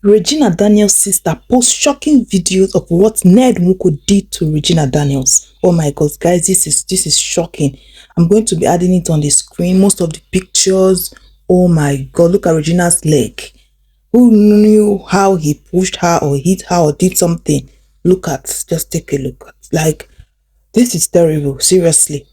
Regina Daniels' sister posts shocking videos of what Ned Nwoko did to Regina Daniels. Oh my God, guys, this is shocking. I'm going to be adding it on the screen. Most of the pictures. Oh my God, look at Regina's leg. Who knew how he pushed her or hit her or did something? Look at, just take a look. Like, this is terrible, seriously.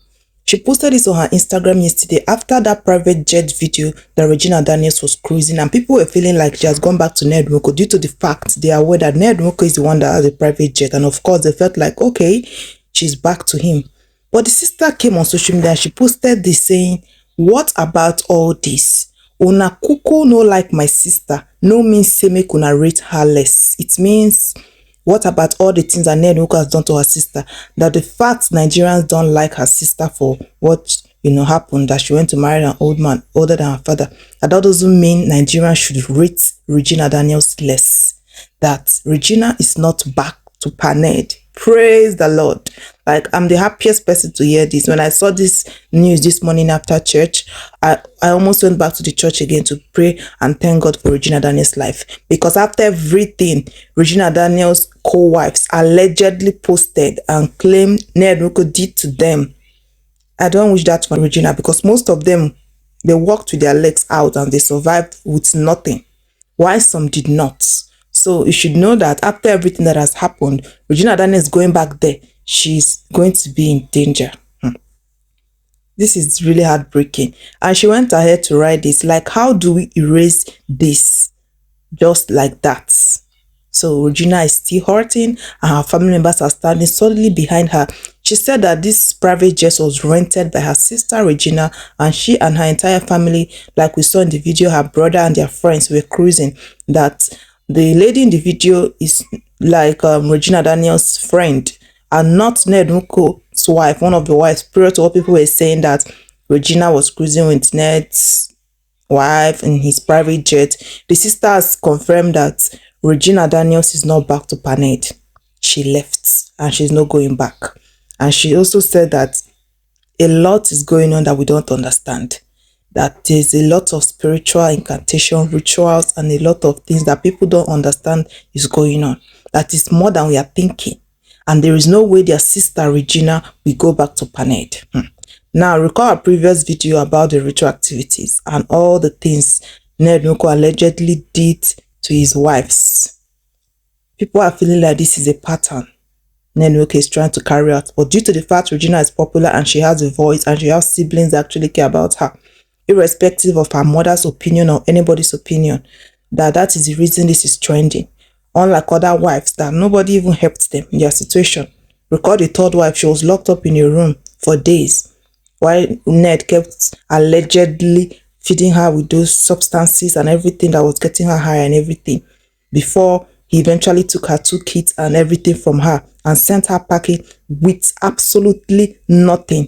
She posted this on her Instagram yesterday after that private jet video that Regina Daniels was cruising, and people were feeling like she has gone back to Ned Nwoko due to the fact they are aware that Ned Nwoko is the one that has a private jet, and of course they felt like, okay, she's back to him. But the sister came on social media and she posted this saying, what about all this? Una kuko no like my sister, no means say make una rate her less. It means, what about all the things that Ned Nwoko has done to her sister? That the fact Nigerians don't like her sister for what happened, that she went to marry an old man older than her father. That doesn't mean Nigerians should rate Regina Daniels less. That Regina is not back to Paned. Praise the Lord. Like, I'm the happiest person to hear this. When I saw this news this morning after church, I almost went back to the church again to pray and thank God for Regina Daniels' life. Because after everything Regina Daniels' co-wives allegedly posted and claimed Ned Nwoko did to them, I don't wish that for Regina, because most of them, they walked with their legs out and they survived with nothing, while some did not. So you should know that after everything that has happened, Regina Daniels going back there, she's going to be in danger. This is really heartbreaking. And she went ahead to write this, like, how do we erase this just like that? So Regina is still hurting and her family members are standing solidly behind her. She said that this private jet was rented by her sister Regina, and she and her entire family, like we saw in the video, her brother and their friends were cruising. That the lady in the video is like Regina Daniels' friend and not Ned Nwoko's wife, one of the wives, prior to what people were saying that Regina was cruising with Ned's wife in his private jet. The sister has confirmed that Regina Daniels is not back to Paned. She left and she's not going back. And she also said that a lot is going on that we don't understand. That there's a lot of spiritual incantation, rituals, and a lot of things that people don't understand is going on. That is more than we are thinking. And there is no way their sister Regina will go back to Paned. Now, recall our previous video about the ritual activities and all the things Ned Nwoko allegedly did to his wives. People are feeling like this is a pattern Ned Nwoko is trying to carry out. But due to the fact Regina is popular and she has a voice and she has siblings that actually care about her, irrespective of her mother's opinion or anybody's opinion, that is the reason this is trending. Unlike other wives that nobody even helped them in their situation. Recall the third wife, she was locked up in a room for days while Ned kept allegedly feeding her with those substances and everything that was getting her high and everything, before he eventually took her 2 kids and everything from her and sent her packing with absolutely nothing.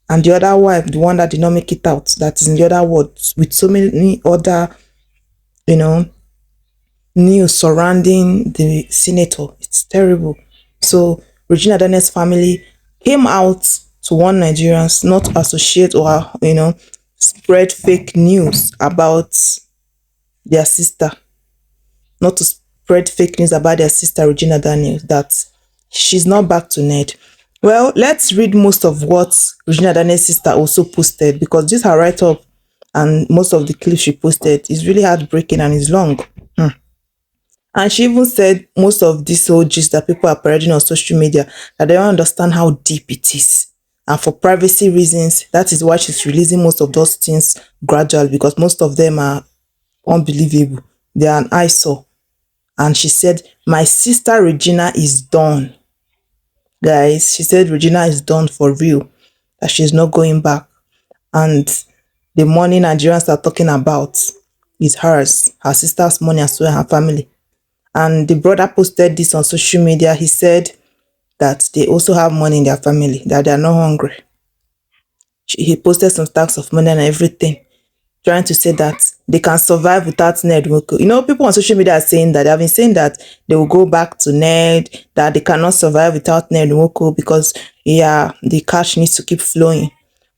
And the other wife, the one that did not make it out, that is in the other world, with so many other, news surrounding the senator. It's terrible. So Regina Daniels' family came out to warn Nigerians not to associate or spread fake news about their sister, not to spread fake news about their sister Regina Daniels, that she's not back to Ned. Well, let's read most of what Regina Daniels' sister also posted, because this her write-up and most of the clips she posted is really heartbreaking and is long. And she even said most of these old gist that people are parading on social media, that they don't understand how deep it is. And for privacy reasons, that is why she's releasing most of those things gradually, because most of them are unbelievable. They are an eyesore. And she said, my sister Regina is done. Guys, she said Regina is done for real, that she's not going back. And the money Nigerians are talking about is hers, her sister's money as well, her family. And the brother posted this on social media. He said that they also have money in their family, that they are not hungry. He posted some stacks of money and everything, trying to say that they can survive without Ned Nwoko. People on social media are saying that, they have been saying that they will go back to Ned, that they cannot survive without Ned Nwoko because, yeah, the cash needs to keep flowing.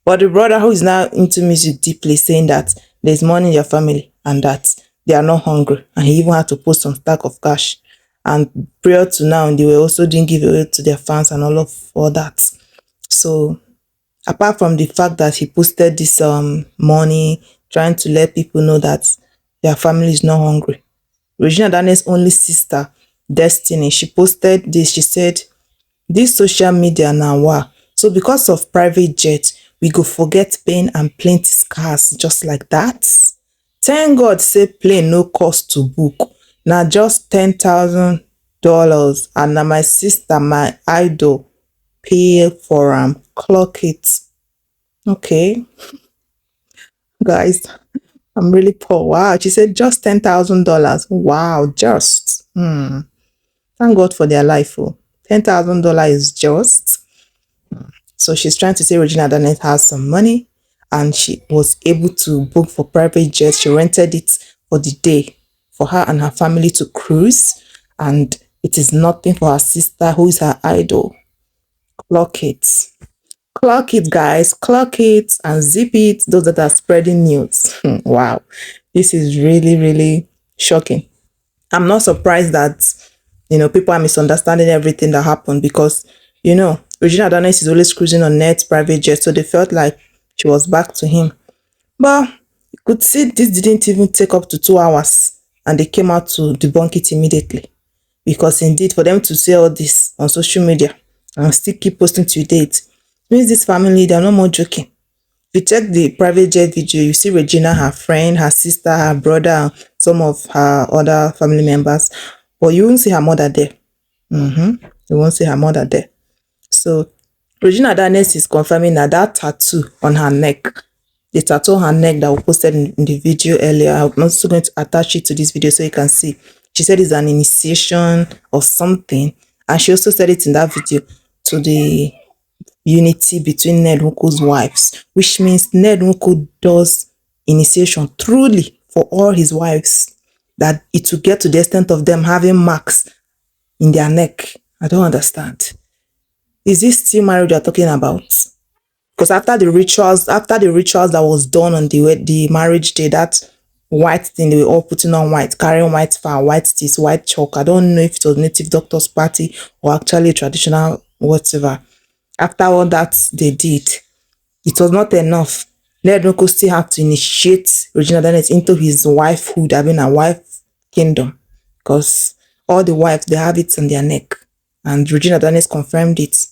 But the brother, who is now into music deeply, saying that there's money in your family and that they are not hungry. And he even had to post some stack of cash. And prior to now, they were also doing giveaway to their fans and all that. So apart from the fact that he posted this money, trying to let people know that their family is not hungry, Regina Daniels' only sister, Destiny, she posted this. She said, "This social media now, wow. So because of private jet, we go forget pain and plenty scars just like that. Thank God say plane no cost to book. Now just $10,000 and na my sister, my idol, pay for clock it." Okay, guys, I'm really poor. Wow, she said just $10,000. Wow, just. Thank God for their life. Oh, $10,000 is just. So she's trying to say Regina Daniels has some money and she was able to book for private jet. She rented it for the day for her and her family to cruise. And it is nothing for her sister who is her idol. Clock it. Clock it, guys. Clock it and zip it. Those that are spreading news. Wow. This is really, really shocking. I'm not surprised that, people are misunderstanding everything that happened because, Regina Daniels is always cruising on Ned's private jet. So they felt like she was back to him. But you could see this didn't even take up to 2 hours and they came out to debunk it immediately. Because indeed, for them to say all this on social media and still keep posting to date, means this family, they're no more joking. If you check the private jet video, you see Regina, her friend, her sister, her brother, some of her other family members, but you won't see her mother there. You won't see her mother there. So Regina Daniels is confirming that tattoo on her neck, the tattoo on her neck that we posted in the video earlier, I'm also going to attach it to this video so you can see. She said it's an initiation or something, and she also said it in that video to the unity between Ned Nwoko's wives, which means Ned Nwoko does initiation truly for all his wives, that it will get to the extent of them having marks in their neck. I don't understand. Is this still marriage you're talking about? Because after the rituals that was done on the marriage day, that white thing, they were all putting on white, carrying white flower, white teeth, white chalk. I don't know if it was native doctor's party or actually traditional whatever. After all that they did, it was not enough. Ned Nwoko still had to initiate Regina Daniels into his wifehood, having a wife kingdom. Because all the wives, they have it on their neck. And Regina Daniels confirmed it.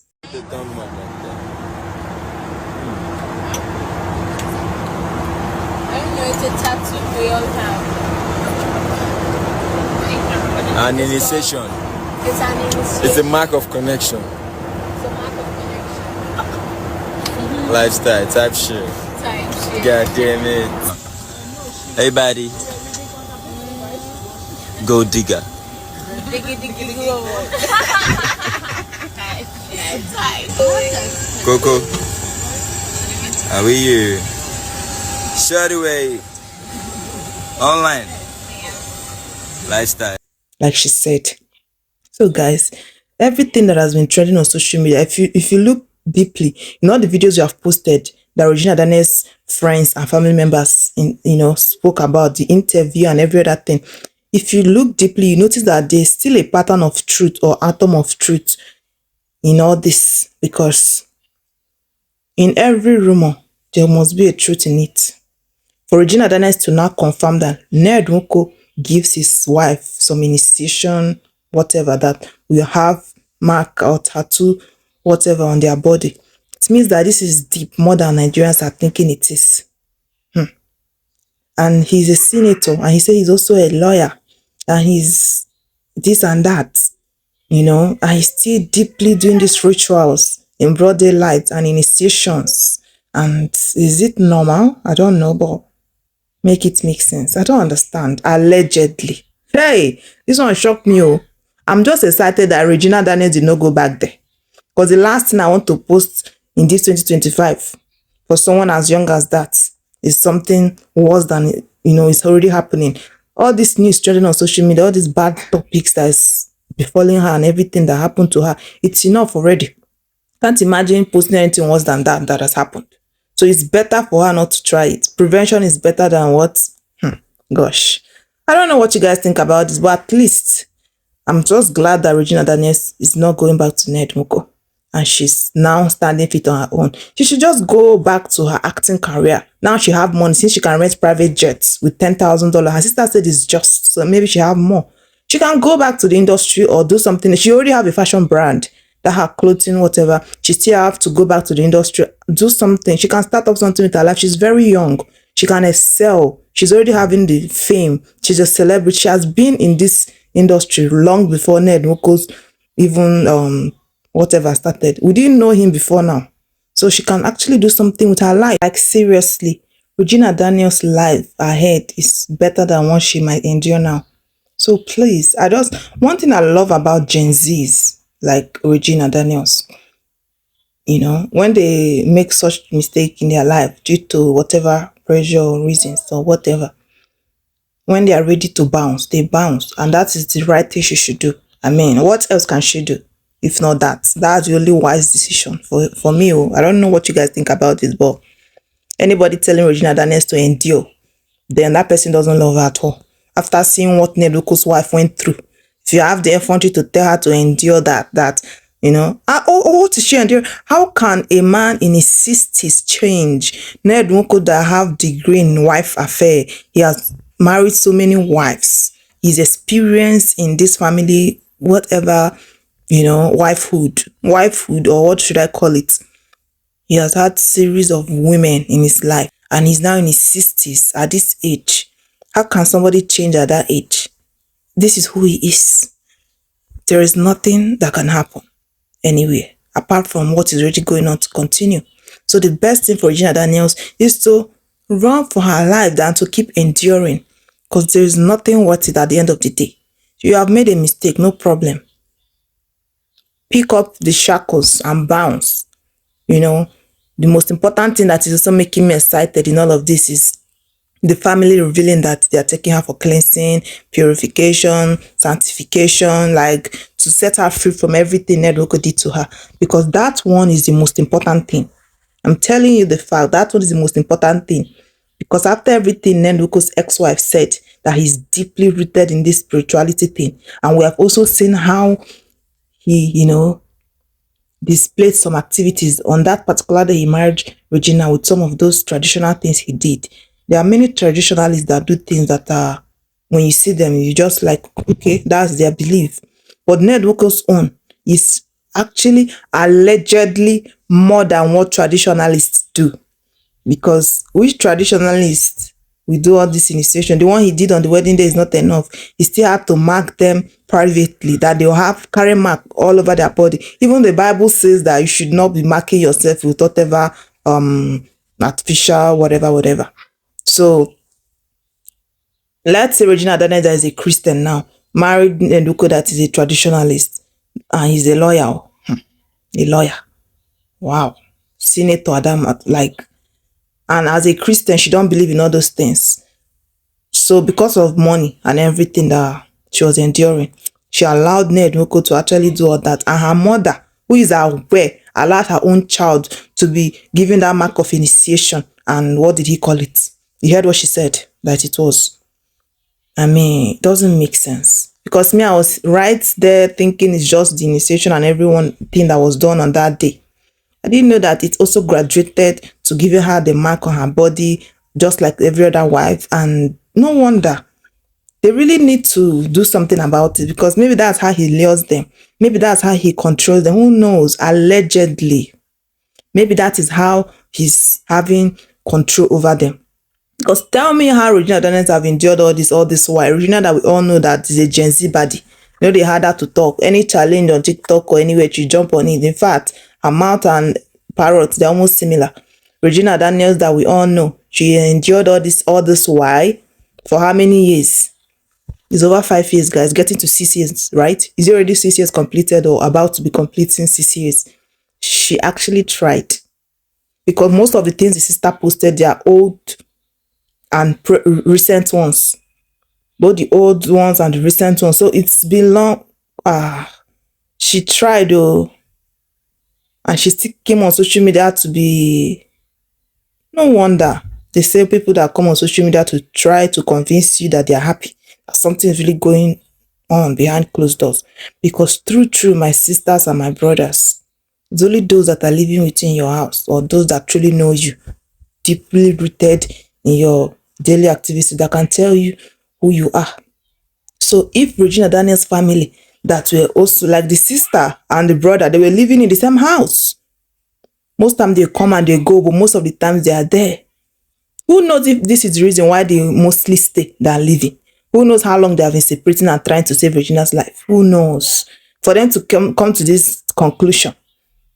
An initiation. It's an initiation. It's a mark of connection. It's a mark of connection. Lifestyle, type shit. God damn it. Hey, buddy. Go digger. Diggy Coco. How are you? Shut away. Online. Lifestyle. Like she said. So guys, everything that has been trending on social media, if you look deeply, all the videos you have posted that Regina Daniels' friends and family members spoke about, the interview and every other thing, if you look deeply, you notice that there's still a pattern of truth or atom of truth in all this, because in every rumor there must be a truth in it. For Regina Daniels to now confirm that Ned Nwoko gives his wife some initiation, whatever, that will have mark or tattoo, whatever, on their body, it means that this is deep, more than Nigerians are thinking it is. And he's a senator, and he said he's also a lawyer, and he's this and that, and he's still deeply doing these rituals in broad daylight and initiations. And is it normal? I don't know, but make it make sense. I don't understand. Allegedly. Hey, this one shocked me. Oh. I'm just excited that Regina Daniels did not go back there. Because the last thing I want to post in this 2025 for someone as young as that is something worse than, it's already happening. All this news trending on social media, all these bad topics that is befalling her and everything that happened to her, it's enough already. Can't imagine posting anything worse than that has happened. So it's better for her not to try it. Prevention is better than what? Gosh. I don't know what you guys think about this, but at least I'm just glad that Regina Daniels is not going back to NedNwoko, and she's now standing fit on her own. She should just go back to her acting career. Now she have money, since she can rent private jets with $10,000. Her sister said it's just, so maybe she have more. She can go back to the industry or do something. She already have a fashion brand, that her clothing, whatever. She still have to go back to the industry, do something. She can start up something with her life. She's very young. She can excel. She's already having the fame. She's a celebrity. She has been in this industry long before Ned Nwoko's even whatever started. We didn't know him before now. So she can actually do something with her life. Like seriously, Regina Daniels' life ahead is better than what she might endure now. So please, one thing I love about Gen Zs like Regina Daniels, when they make such mistake in their life due to whatever pressure or reasons or whatever, when they are ready to bounce, they bounce. And that is the right thing she should do. I mean, what else can she do? If not that, that's the only wise decision for me. I don't know what you guys think about this, but anybody telling Regina Daniels to endure, then that person doesn't love her at all. After seeing what NedNwoko's wife went through, if you have the effrontery to tell her to endure what is she enduring? How can a man in his 60s change? NedNwoko that have degree in wife affair, he has married so many wives. His experience in this family, whatever, wifehood, or what should I call it? He has had series of women in his life, and he's now in his 60s at this age. How can somebody change at that age? This is who he is. There is nothing that can happen anywhere apart from what is already going on to continue. So the best thing for Regina Daniels is to run for her life than to keep enduring, because there is nothing worth it at the end of the day. You have made a mistake, no problem. Pick up the shackles and bounce. The most important thing that is also making me excited in all of this is the family revealing that they are taking her for cleansing, purification, sanctification, like to set her free from everything NedNwoko did to her. Because that one is the most important thing. I'm telling you the fact, that one is the most important thing. Because after everything NedNwoko's ex-wife said, that he's deeply rooted in this spirituality thing. And we have also seen how he, displayed some activities on that particular day he married Regina with some of those traditional things he did. There are many traditionalists that do things that are, when you see them, you just like, okay, that's their belief. But NedNwoko's own is actually allegedly more than what traditionalists do. Because which traditionalist will do all this initiation? The one he did on the wedding day is not enough. He still had to mark them privately, that they'll have carry mark all over their body. Even the Bible says that you should not be marking yourself with whatever artificial whatever. So let's say Regina Daniels is a Christian now, married NedNwoko that is a traditionalist, and he's a lawyer. A lawyer. Wow. Senator Adam, like, and as a Christian, she don't believe in all those things. So because of money and everything that she was enduring, she allowed NedNwoko to actually do all that. And her mother, who is aware, allowed her own child to be given that mark of initiation. And what did he call it? You heard what she said, that it was. I mean, it doesn't make sense. Because me, I was right there thinking it's just the initiation and everyone thing that was done on that day. I didn't know that it also graduated to giving her the mark on her body, just like every other wife. And no wonder. They really need to do something about it, because maybe that's how he lures them. Maybe that's how he controls them. Who knows? Allegedly. Maybe that is how he's having control over them. Because tell me how Regina Daniels have endured all this while. Regina that we all know that is a Gen Z body. They had her to talk. Any challenge on TikTok or anywhere, she jump on it. In fact, her mouth and parrot, they're almost similar. Regina Daniels that we all know, she endured all this while. For how many years? It's over 5 years, guys. Getting to 6 years, right? Is already 6 years completed or about to be completing 6 years? She actually tried. Because most of the things the sister posted, they are old and recent ones. Both the old ones and the recent ones. So it's been long. She tried though. And she still came on social media to be... No wonder. They say people that come on social media to try to convince you that they are happy. something is really going on behind closed doors. Because true, my sisters and my brothers, it's only those that are living within your house or those that truly know you, deeply rooted in your daily activities, that can tell you who you are. So if Regina Daniels' family that were also like the sister and the brother, they were living in the same house. Most time they come and they go, but most of the times they are there. Who knows if this is the reason why they mostly stay than living? Who knows how long they have been separating and trying to save Regina's life? Who knows? For them to come to this conclusion,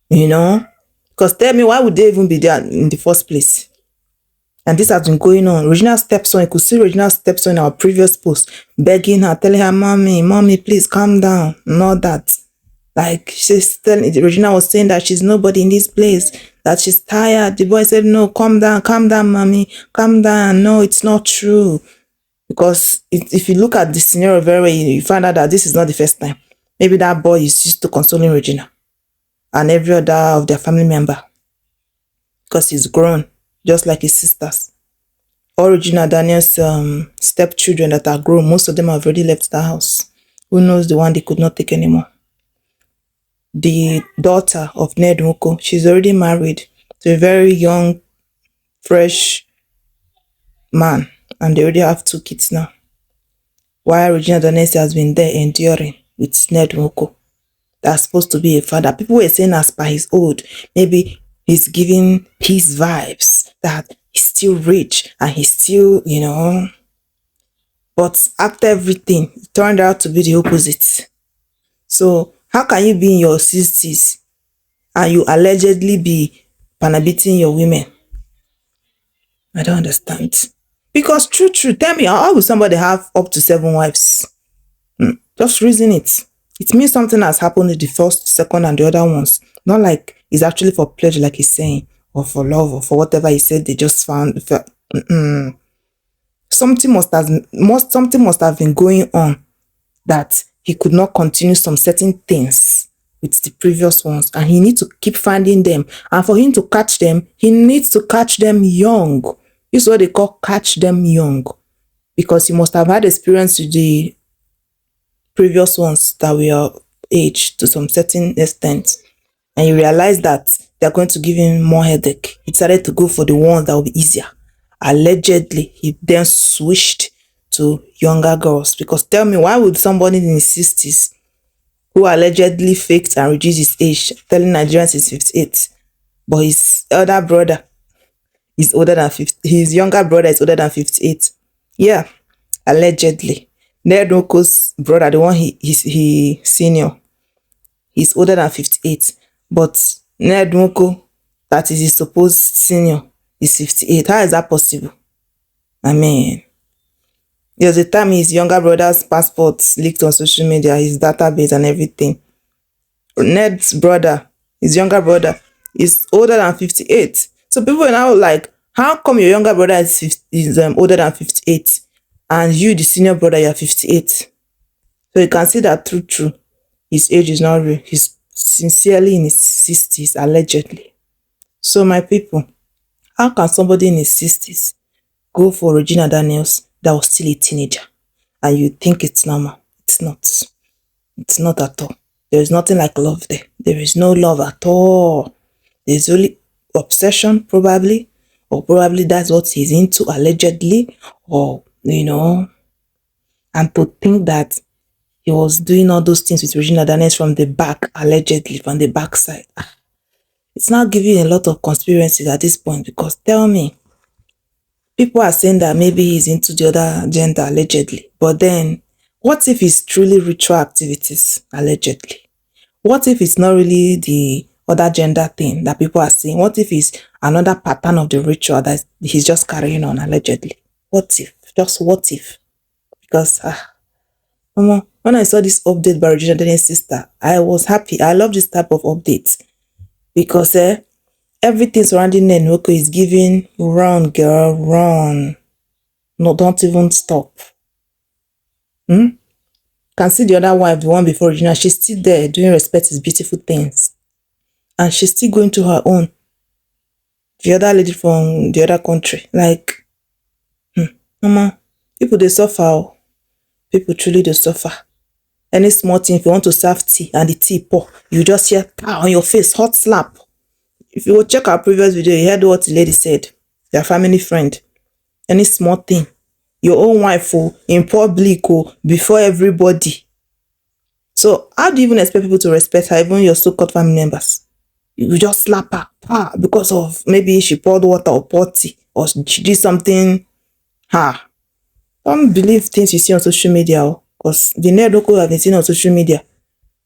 you know? Because tell me, why would they even be there in the first place? And this has been going on. Regina's stepson, you could see Regina's stepson in our previous post, begging her, telling her, mommy, please calm down. Not that. Like, Regina was saying that she's nobody in this place, that she's tired. The boy said, no, calm down, mommy, calm down. No, it's not true. Because if you look at the scenario very well, you find out that this is not the first time. Maybe that boy is used to consoling Regina and every other of their family member, because he's grown, just like his sisters. All Regina Daniels' stepchildren that are grown, most of them have already left the house. Who knows the one they could not take anymore? The daughter of Ned Nwoko, she's already married to a very young, fresh man, and they already have 2 kids now. While Regina Daniels has been there enduring with Ned Nwoko, that's supposed to be a father. People were saying as per his old, maybe he's giving his vibes that he's still rich and he's still, you know. But after everything, it turned out to be the opposite. So how can you be in your 60s and you allegedly be panabiting your women? I don't understand. Because true, tell me, how will somebody have up to 7 wives? Just reason it. It means something has happened in the first, second, and the other ones. Not like it's actually for pleasure, like he's saying, or for love, or for whatever he said they just found. Something must have been going on that he could not continue some certain things with the previous ones, and he needs to keep finding them. And for him to catch them, he needs to catch them young. This is what they call catch them young, because he must have had experience with the previous ones that were aged to some certain extent, and he realized that they're going to give him more headache. He decided to go for the ones that will be easier. Allegedly, he then switched to younger girls. Because tell me, why would somebody in his 60s who allegedly faked and reduced his age, telling Nigerians he's 58, but his elder brother is older than 50, his younger brother is older than 58? Yeah, allegedly. Ned Nwoko's brother, the one he senior, he's older than 58. But Ned Nwoko, that is his supposed senior, is 58. How is that possible? I mean, there's a time his younger brother's passport leaked on social media, his database and everything. Ned's brother, his younger brother, is older than 58. So people are now like, how come your younger brother is older than 58 and you, the senior brother, you're 58? So you can see that true, his age is not real. He's sincerely in his 60s, allegedly. So my people, how can somebody in his 60s go for Regina Daniels that was still a teenager and you think it's normal? It's not. It's not at all. There is nothing like love there. There is no love at all. There's only obsession, probably, or probably that's what he's into, allegedly, or, you know. And to think that he was doing all those things with Regina Daniels from the back, allegedly, from the backside. It's not giving a lot of conspiracies at this point, because tell me, people are saying that maybe he's into the other gender, allegedly. But then, what if it's truly ritual activities, allegedly? What if it's not really the other gender thing that people are saying? What if it's another pattern of the ritual that he's just carrying on, allegedly? What if? Just what if? Because, when I saw this update by Regina Daniels' sister, I was happy. I love this type of updates. Because everything surrounding NedNwoko is giving run, girl, run. No, don't even stop. Can see the other wife, the one before Regina, she's still there doing respect is beautiful things. And she's still going to her own. The other lady from the other country. Like, mama, people they suffer. people truly do suffer. Any small thing, if you want to serve tea and the tea pour, you just hear on your face, hot slap. If you go check our previous video, you heard what the lady said. Their family friend. Any small thing, your own wife in public before everybody. So how do you even expect people to respect her, even your so-called family members? You just slap her because of maybe she poured water or poured tea or she did something. Don't believe things you see on social media, because the NedNwoko have been seen on social media.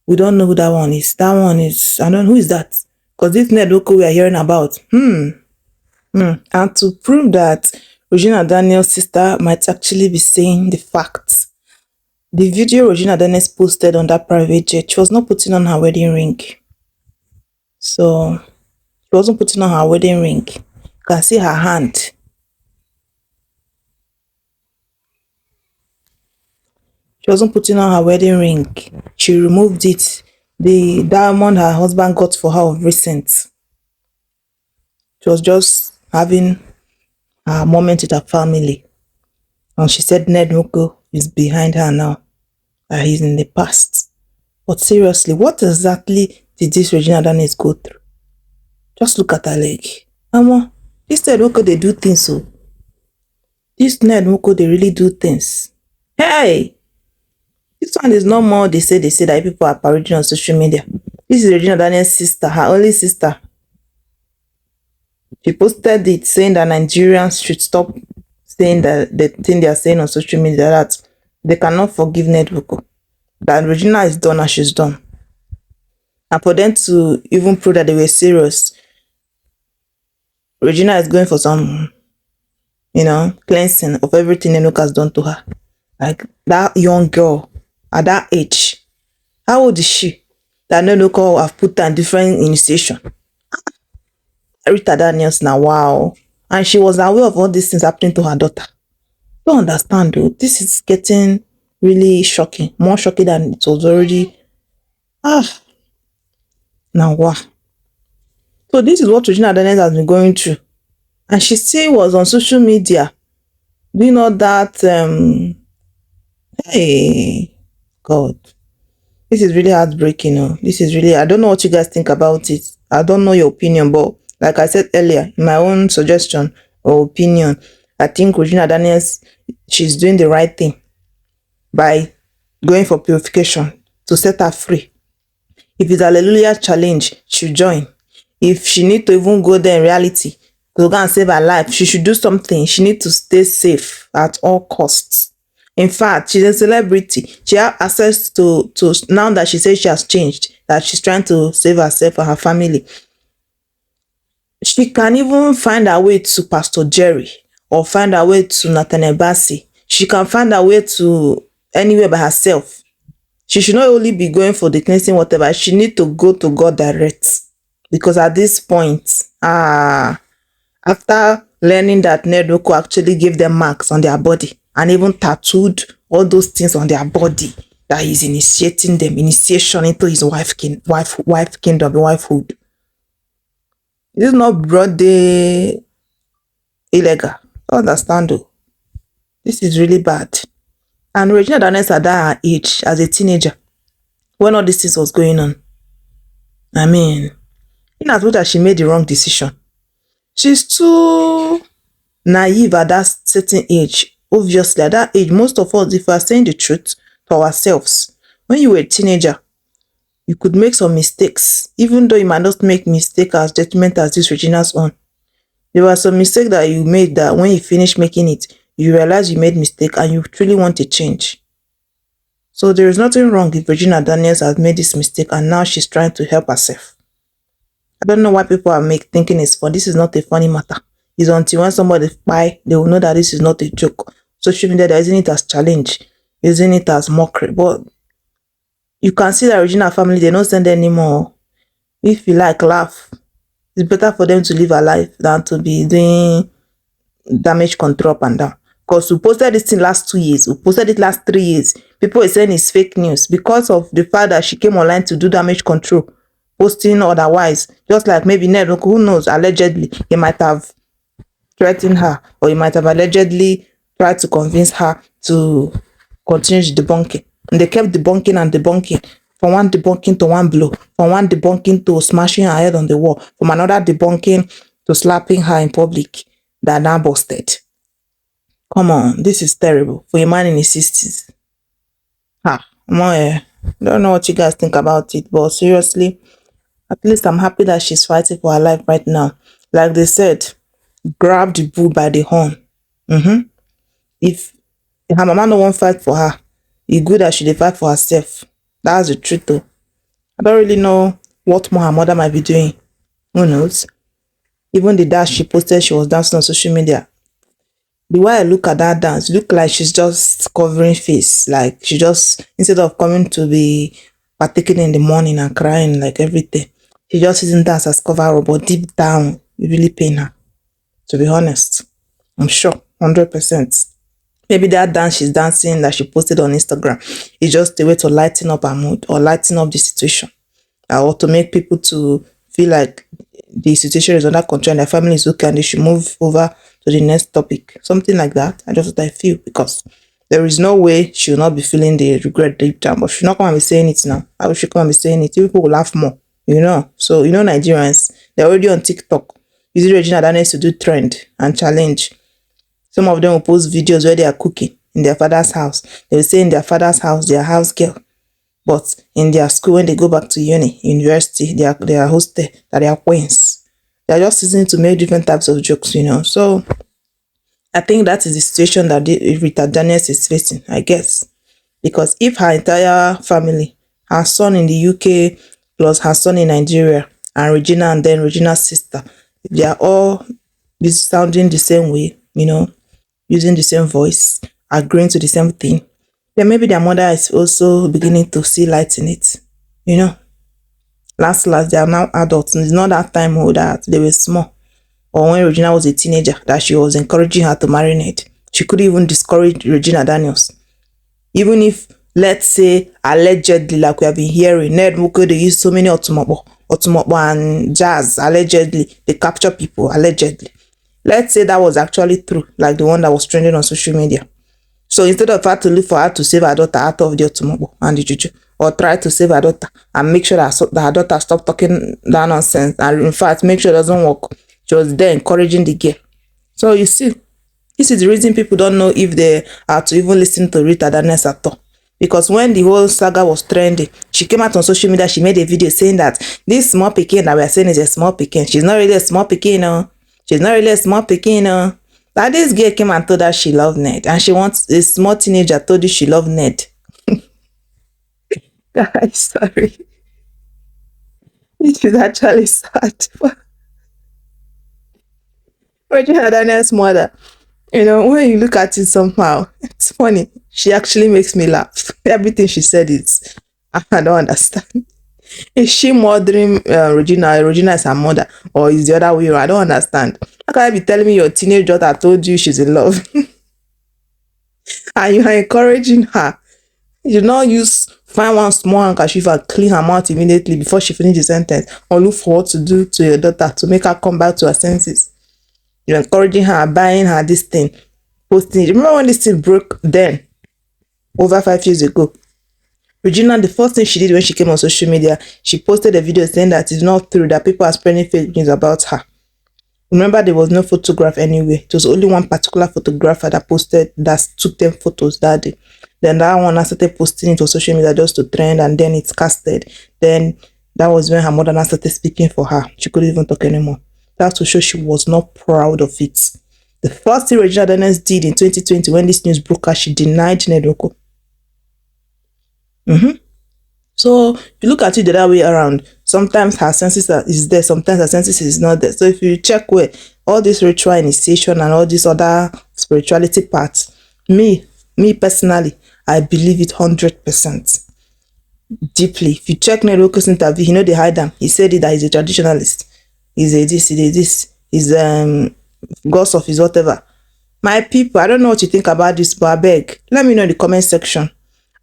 We don't know who that one is. That one is, I don't know who is that. Because this NedNwoko we are hearing about. And to prove that Regina Daniels' sister might actually be saying the facts, the video Regina Daniels posted on that private jet, she was not putting on her wedding ring. So, she wasn't putting on her wedding ring. You can see her hand. She wasn't putting on her wedding ring. She removed it. The diamond her husband got for her of recent. She was just having a moment with her family. And she said Ned Nwoko is behind her now. That he's in the past. But seriously, what exactly did this Regina Daniels go through? Just look at her leg. Mama, this Ned Nwoko, they do things so. This Ned Nwoko, they really do things. Hey! This one is no more they say that people are parodying on social media. This is Regina Daniels' sister, her only sister. She posted it saying that Nigerians should stop saying that the thing they are saying on social media, that they cannot forgive NedNwoko. That Regina is done and she's done. And for them to even prove that they were serious, Regina is going for some, cleansing of everything NedNwoko has done to her. Like that young girl at that age, how old is she? That NedNwoko have put her in different initiation. Rita Daniels now, wow. And she was aware of all these things happening to her daughter. Don't understand though. This is getting really shocking. More shocking than it was already. Now wow. So this is what Regina Daniels has been going through. And she still was on social media doing all that. Hey, God. This is really heartbreaking. This is really, I don't know what you guys think about it. I don't know your opinion, but like I said earlier, in my own suggestion or opinion, I think Regina Daniels, she's doing the right thing by going for purification to set her free. If it's a Hallelujah challenge, she'll join. If she need to even go there in reality to go and save her life, she should do something. She needs to stay safe at all costs. In fact, she's a celebrity. She has access to now that she says she has changed, that she's trying to save herself and her family. She can even find her way to Pastor Jerry or find her way to Nathaniel Bassey. She can find her way to anywhere by herself. She should not only be going for the cleansing, whatever. She need to go to God direct. Because at this point, after learning that NedNwoko actually gave them marks on their body and even tattooed all those things on their body, that he's initiating them, initiation into his wifehood. This is not broad day illegal. I understand though. This is really bad. And Regina Daniels at that age, as a teenager, when all this things was going on, I mean, in as much as she made the wrong decision, she's too naive at that certain age. Obviously, at that age, most of us, if we are saying the truth to ourselves, when you were a teenager, you could make some mistakes, even though you might not make mistakes as detrimental as this Regina's own. There were some mistakes that you made that when you finish making it, you realize you made mistake and you truly want to change. So there is nothing wrong if Regina Daniels has made this mistake and now she's trying to help herself. I don't know why people are thinking it's fun. This is not a funny matter. It's until when somebody buy, they will know that this is not a joke. Social media, they're using it as challenge, using it as mockery. But you can see that Regina family, they don't send anymore. If you like, laugh. It's better for them to live a life than to be doing damage control up and down. Because we posted this thing last 2 years. We posted it last 3 years. People are saying it's fake news because of the fact that she came online to do damage control. Posting otherwise. Just like maybe Ned, who knows, allegedly, he might have threatened her. Or he might have allegedly tried to convince her to continues debunking. And they kept debunking and debunking. From one debunking to one blow. From one debunking to smashing her head on the wall. From another debunking to slapping her in public. That now busted. Come on, this is terrible for a man in his 60s. Don't know what you guys think about it, but seriously, at least I'm happy that she's fighting for her life right now. Like they said, grab the bull by the horn. If her mama no wan fight for her, e good that she dey fight for herself. That's the truth though. I don't really know what more her mother might be doing. Who knows? Even the dance she posted, she was dancing on social media. The way I look at that dance, look like she's just covering face. Like she just, instead of coming to be partaking in the morning and crying like everything, she just using dance as cover up, but deep down, it really pain her. To be honest, I'm sure, 100%. Maybe that dance she's dancing that she posted on Instagram is just a way to lighten up her mood or lighten up the situation, or to make people to feel like the situation is under control and their family is okay and they should move over to the next topic. Something like that. I just what I feel, because there is no way she will not be feeling the regret deep down, but she's not going to be saying it now. How will she come and be saying it? People will laugh more, you know. So, you know, Nigerians, they're already on TikTok using Regina Daniels to do trend and challenge. Some of them will post videos where they are cooking in their father's house. They will say in their father's house, they are house girl. But in their school, when they go back to university, they are hosted, that they are queens. They are just using to make different types of jokes, you know. So I think that is the situation that Rita Daniels is facing, I guess. Because if her entire family, her son in the UK, plus her son in Nigeria, and Regina and then Regina's sister, if they are all sounding the same way, you know, using the same voice, agreeing to the same thing, then maybe their mother is also beginning to see light in it, you know. Last, they are now adults, and it's not that time that they were small, or when Regina was a teenager, that she was encouraging her to marry Ned. She could even discourage Regina Daniels. Even if, let's say, allegedly, like we have been hearing, Ned Nwoko, they use so many otumobo and jazz, allegedly, they capture people, allegedly. Let's say that was actually true, like the one that was trending on social media. So instead of her to look for her to save her daughter out of the otumobo and the juju, or try to save her daughter and make sure that her daughter stop talking that nonsense, and in fact make sure it doesn't work, she was there encouraging the girl. So you see, this is the reason people don't know if they are to even listen to Rita Daniels at all. Because when the whole saga was trending, she came out on social media, she made a video saying that this small pikin that we are saying is a small pikin. She's not really a small pikin, no. She's not really a small pikin, no. That this girl came and told her she loved Ned, and she wants a small teenager told you she loved Ned. Guys, sorry. It is actually sad. Regina Daniels' mother, you know, when you look at it somehow, it's funny. She actually makes me laugh. Everything she said is, I don't understand. Is she mothering Regina? Regina is her mother, or is the other way around? I don't understand. How can I be telling me your teenage daughter told you she's in love? And you are encouraging her? You do not find one small handkerchief and clean her mouth immediately before she finishes the sentence, or look for what to do to your daughter to make her come back to her senses. You're encouraging her, buying her this thing, posting it. Remember when this thing broke then, over 5 years ago? Regina, the first thing she did when she came on social media, she posted a video saying that it's not true, that people are spreading fake news about her. Remember, there was no photograph anyway. It was only one particular photographer that took them photos that day. Then that one, I started posting it on social media just to trend, and then it's casted. Then that was when her mother now started speaking for her. She couldn't even talk anymore. That's to show she was not proud of it. The first thing Regina Daniels did in 2020 when this news broke out, she denied NedNwoko. So if you look at it the other way around, sometimes her senses is there, sometimes her senses is not there. So if you check where all this ritual initiation and all these other spirituality parts, me personally, I believe it 100% deeply. If you check NedNwoko's interview, you know they hide him. He said it that he's a traditionalist. He's a this, he's gods of his whatever. My people, I don't know what you think about this, but I beg, let me know in the comment section.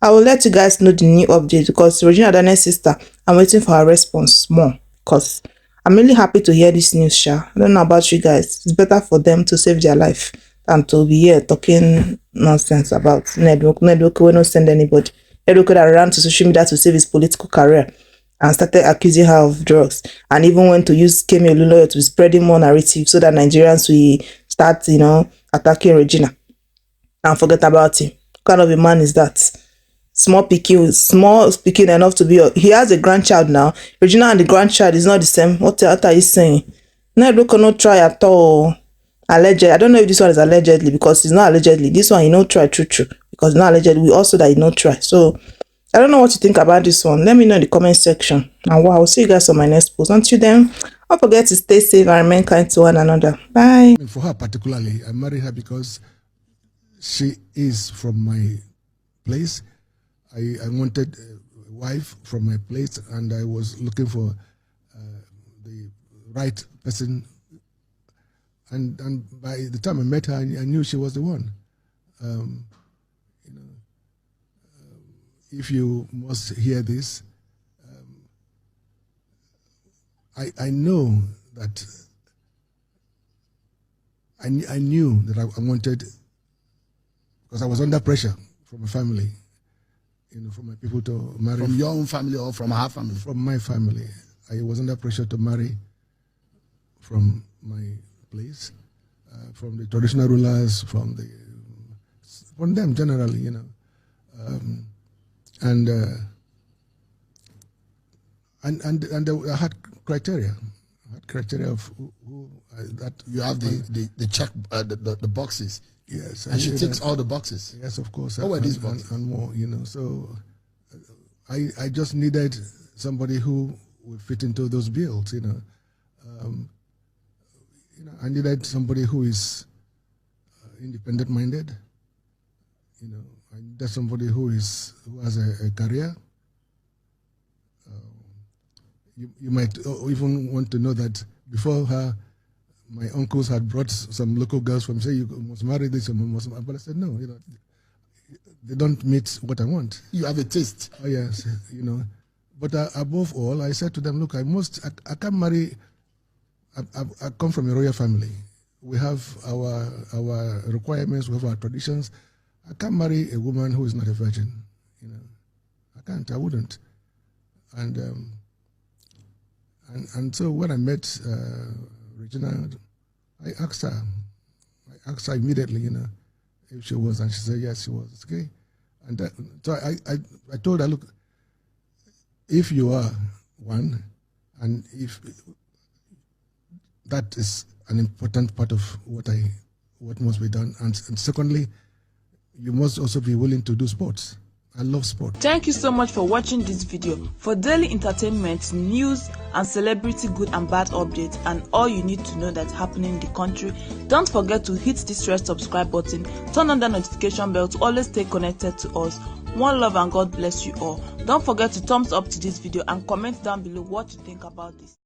I will let you guys know the new update, because Regina Daniels' sister, I'm waiting for her response more, because I'm really happy to hear this news, Sha. I don't know about you guys. It's better for them to save their life than to be here talking nonsense about NedNwoko. NedNwoko will not send anybody. NedNwoko that ran to social media to save his political career and started accusing her of drugs, and even went to use Kemi Olunloyo to be spreading more narrative so that Nigerians will start, attacking Regina and forget about him. What kind of a man is that? Small speaking enough to be. He has a grandchild now. Regina and the grandchild is not the same. What are you saying? NedNwoko no try at all. Alleged. I don't know if this one is allegedly, because it's not allegedly. This one, try true because it's not allegedly. We also that try. So I don't know what you think about this one. Let me know in the comment section. And wow, I'll see you guys on my next post. Until then, don't forget to stay safe and remain kind to one another. Bye. For her particularly, I married her because she is from my place. I wanted a wife from my place, and I was looking for the right person. And by the time I met her, I knew she was the one. If you must hear this, I know that I knew that I wanted, because I was under pressure from my family, for my people to marry. From your own family or from her family? From my family. I was under pressure to marry from my place, from the traditional rulers, from them generally, and I had criteria. Of who that you have the check the boxes. Yes, and she ticks all the boxes. Yes, of course. What were these boxes? And more, So I just needed somebody who would fit into those bills, I needed somebody who is independent-minded. I needed somebody who has a career. You might even want to know that before her, my uncles had brought some local girls from, say, you must marry this, you must marry. But I said, no, they don't meet what I want. You have a taste. Oh, yes, But above all, I said to them, look, I can't marry. I come from a royal family. We have our requirements, we have our traditions. I can't marry a woman who is not a virgin. I can't, I wouldn't. And so when I met Regina, I asked her immediately, if she was, and she said yes, she was. Okay, and so I told her, look, if you are one, and if that is an important part of what must be done, and secondly, you must also be willing to do sports. I love sport. Thank you so much for watching this video. For daily entertainment, news, and celebrity good and bad updates, and all you need to know that's happening in the country, don't forget to hit this red subscribe button, turn on the notification bell to always stay connected to us. One love and God bless you all. Don't forget to thumbs up to this video and comment down below what you think about this.